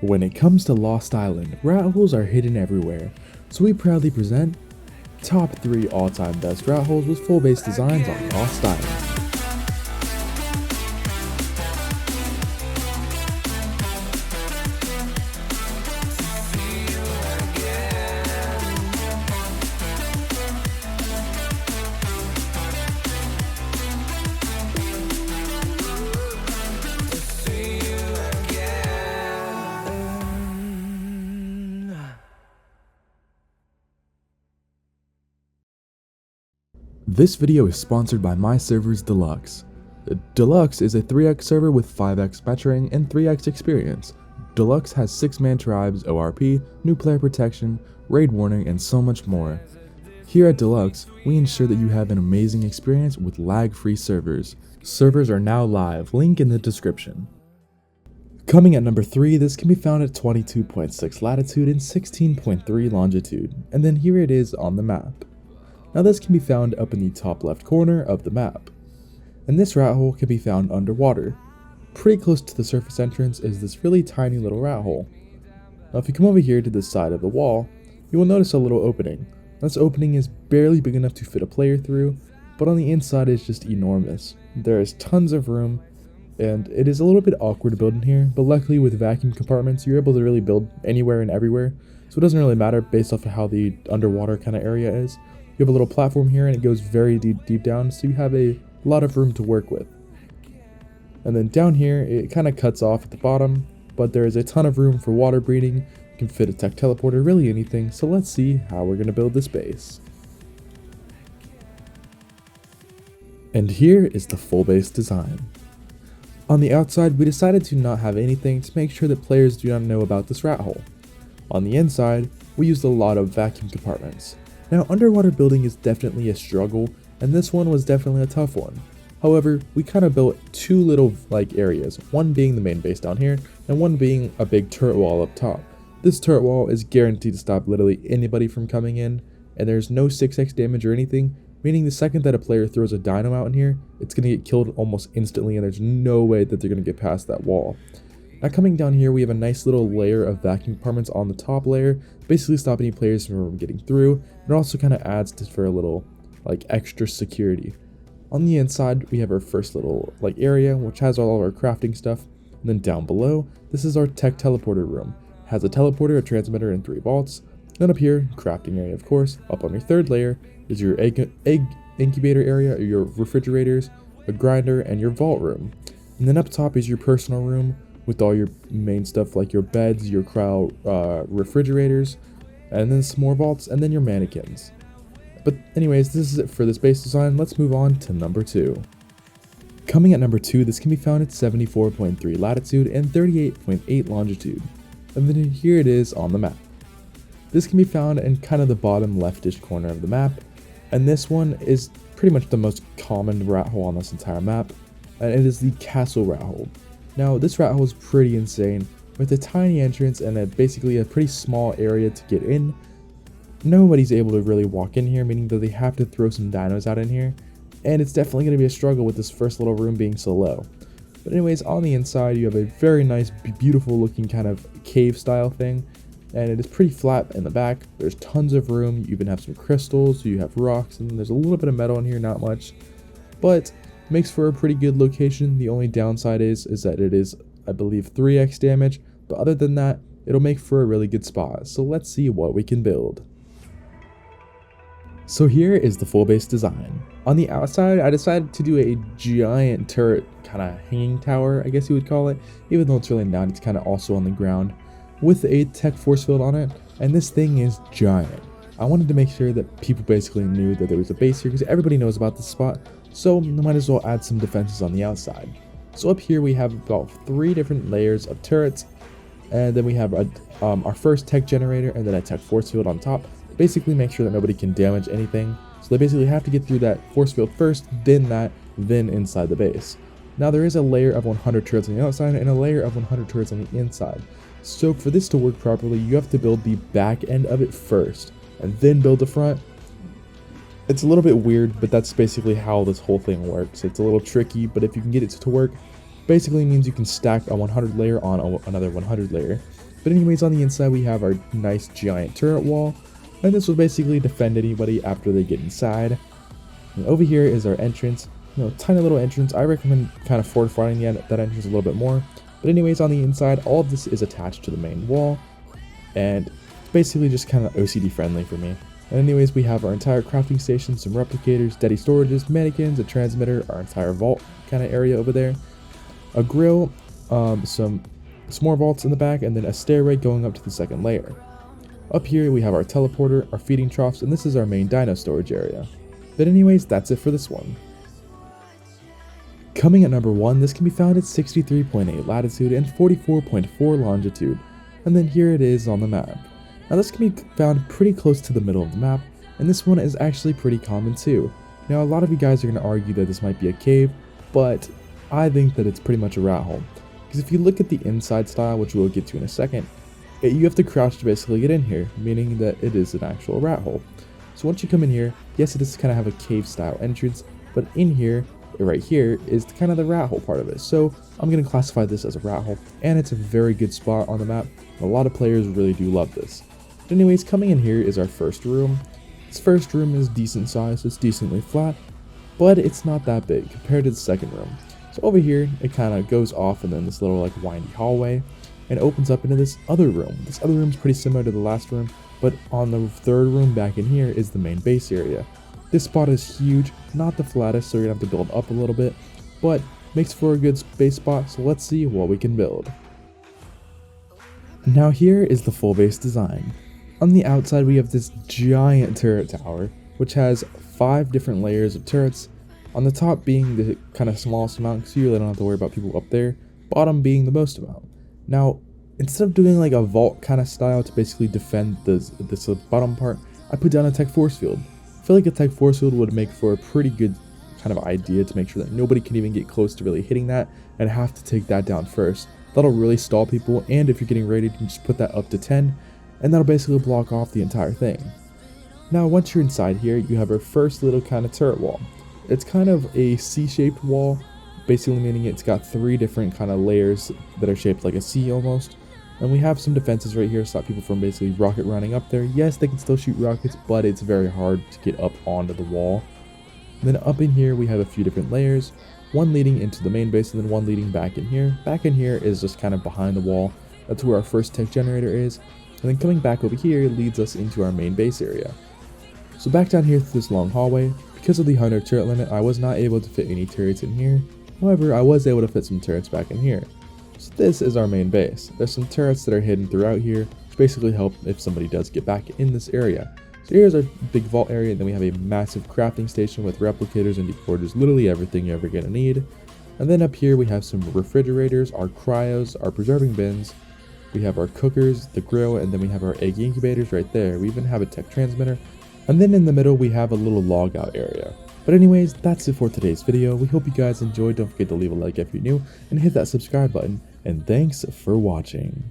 When it comes to Lost Island, rat holes are hidden everywhere, so we proudly present top 3 all-time best rat holes with full base designs on Lost Island. This video is sponsored by My Servers Deluxe. Deluxe is a 3x server with 5x matching and 3x experience. Deluxe has 6-man tribes, ORP, new player protection, raid warning, and so much more. Here at Deluxe, we ensure that you have an amazing experience with lag-free servers. Servers are now live, link in the description. Coming at number 3, this can be found at 22.6 latitude and 16.3 longitude, and then here it is on the map. Now this can be found up in the top left corner of the map. And this rat hole can be found underwater. Pretty close to the surface entrance is this really tiny little rat hole. Now if you come over here to the side of the wall, you will notice a little opening. This opening is barely big enough to fit a player through, but on the inside it's just enormous. There is tons of room, and it is a little bit awkward to build in here, but luckily with vacuum compartments you're able to really build anywhere and everywhere, so it doesn't really matter based off of how the underwater kind of area is. You have a little platform here and it goes very deep down, so you have a lot of room to work with. And then down here it kind of cuts off at the bottom, but there is a ton of room for water breeding. You can fit a tech teleporter, really anything, so let's see how we're going to build this base. And here is the full base design. On the outside we decided to not have anything to make sure that players do not know about this rat hole. On the inside we used a lot of vacuum compartments. Now underwater building is definitely a struggle, and this one was definitely a tough one. However, we kind of built two little areas, one being the main base down here, and one being a big turret wall up top. This turret wall is guaranteed to stop literally anybody from coming in, and there's no 6x damage or anything, meaning the second that a player throws a dino out in here, it's going to get killed almost instantly, and there's no way that they're going to get past that wall. Now coming down here, we have a nice little layer of vacuum compartments on the top layer, basically stopping any players from getting through. It also kind of adds for a little extra security. On the inside, we have our first little area, which has all of our crafting stuff. And then down below, this is our tech teleporter room. It has a teleporter, a transmitter, and 3 vaults. Then up here, crafting area of course. Up on your third layer is your egg incubator area, your refrigerators, a grinder, and your vault room. And then up top is your personal room, with all your main stuff like your beds, your cryo refrigerators, and then some more vaults, and then your mannequins. But anyways, this is it for this base design. Let's move on to number 2. Coming at number 2, this can be found at 74.3 latitude and 38.8 longitude. And then here it is on the map. This can be found in kind of the bottom leftish corner of the map, and this one is pretty much the most common rat hole on this entire map, and it is the castle rat hole. Now this rat hole is pretty insane, with a tiny entrance and basically a pretty small area to get in. Nobody's able to really walk in here, meaning that they have to throw some dinos out in here, and it's definitely going to be a struggle with this first little room being so low. But anyways, on the inside you have a very nice, beautiful looking kind of cave style thing, and it is pretty flat in the back. There's tons of room, you even have some crystals, you have rocks, and there's a little bit of metal in here, not much, but makes for a pretty good location. The only downside is that it is, I believe, 3x damage, but other than that, it'll make for a really good spot. So let's see what we can build. So here is the full base design. On the outside, I decided to do a giant turret kind of hanging tower, I guess you would call it, even though it's really not, it's kind of also on the ground, with a tech force field on it, and this thing is giant. I wanted to make sure that people basically knew that there was a base here, because everybody knows about this spot, so we might as well add some defenses on the outside. So up here we have about 3 different layers of turrets, and then we have our first tech generator and then a tech force field on top. Basically make sure that nobody can damage anything, so they basically have to get through that force field first, then inside the base. Now there is a layer of 100 turrets on the outside and a layer of 100 turrets on the inside. So for this to work properly, you have to build the back end of it first, and then build the front. It's a little bit weird, but that's basically how this whole thing works. It's a little tricky, but if you can get it to work, basically means you can stack a 100 layer on another 100 layer. But anyways, on the inside we have our nice giant turret wall, and this will basically defend anybody after they get inside. And over here is our entrance, tiny little entrance. I recommend kind of fortifying that entrance a little bit more. But anyways, on the inside, all of this is attached to the main wall, and it's basically just kind of OCD friendly for me. And anyways, we have our entire crafting station, some replicators, steady storages, mannequins, a transmitter, our entire vault kind of area over there, a grill, some more vaults in the back, and then a stairway going up to the second layer. Up here we have our teleporter, our feeding troughs, and this is our main dino storage area. But anyways, that's it for this one. Coming at number 1, this can be found at 63.8 latitude and 44.4 longitude, and then here it is on the map. Now this can be found pretty close to the middle of the map, and this one is actually pretty common too. Now a lot of you guys are going to argue that this might be a cave, but I think that it's pretty much a rat hole. Because if you look at the inside style, which we'll get to in a second, you have to crouch to basically get in here, meaning that it is an actual rat hole. So once you come in here, yes, it does kind of have a cave style entrance, but in here, right here, is kind of the rat hole part of it. So I'm going to classify this as a rat hole, and it's a very good spot on the map. A lot of players really do love this. But anyways, coming in here is our first room. This first room is decent size, it's decently flat, but it's not that big compared to the second room. So over here, it kind of goes off and then this little like windy hallway and opens up into this other room. This other room is pretty similar to the last room, but on the third room back in here is the main base area. This spot is huge, not the flattest, so you're gonna have to build up a little bit, but makes for a good base spot, so let's see what we can build. Now here is the full base design. On the outside we have this giant turret tower, which has 5 different layers of turrets. On the top being the kind of smallest amount, so you really don't have to worry about people up there. Bottom being the most amount. Now, instead of doing like a vault kind of style to basically defend this bottom part, I put down a tech force field. I feel like a tech force field would make for a pretty good kind of idea to make sure that nobody can even get close to really hitting that and have to take that down first. That'll really stall people, and if you're getting raided, you can just put that up to 10, and that'll basically block off the entire thing. Now, once you're inside here, you have our first little kind of turret wall. It's kind of a C-shaped wall, basically meaning it's got 3 different kind of layers that are shaped like a C almost. And we have some defenses right here to stop people from basically rocket running up there. Yes, they can still shoot rockets, but it's very hard to get up onto the wall. And then up in here, we have a few different layers, one leading into the main base and then one leading back in here. Back in here is just kind of behind the wall. That's where our first tech generator is. And then coming back over here leads us into our main base area. So back down here through this long hallway, because of the 100 turret limit, I was not able to fit any turrets in here. However, I was able to fit some turrets back in here. So this is our main base. There's some turrets that are hidden throughout here, which basically help if somebody does get back in this area. So here's our big vault area, and then we have a massive crafting station with replicators and decorators, literally everything you're ever gonna need. And then up here we have some refrigerators, our cryos, our preserving bins. We have our cookers, the grill, and then we have our egg incubators right there. We even have a tech transmitter. And then in the middle, we have a little log out area. But anyways, that's it for today's video. We hope you guys enjoyed. Don't forget to leave a like if you're new and hit that subscribe button. And thanks for watching.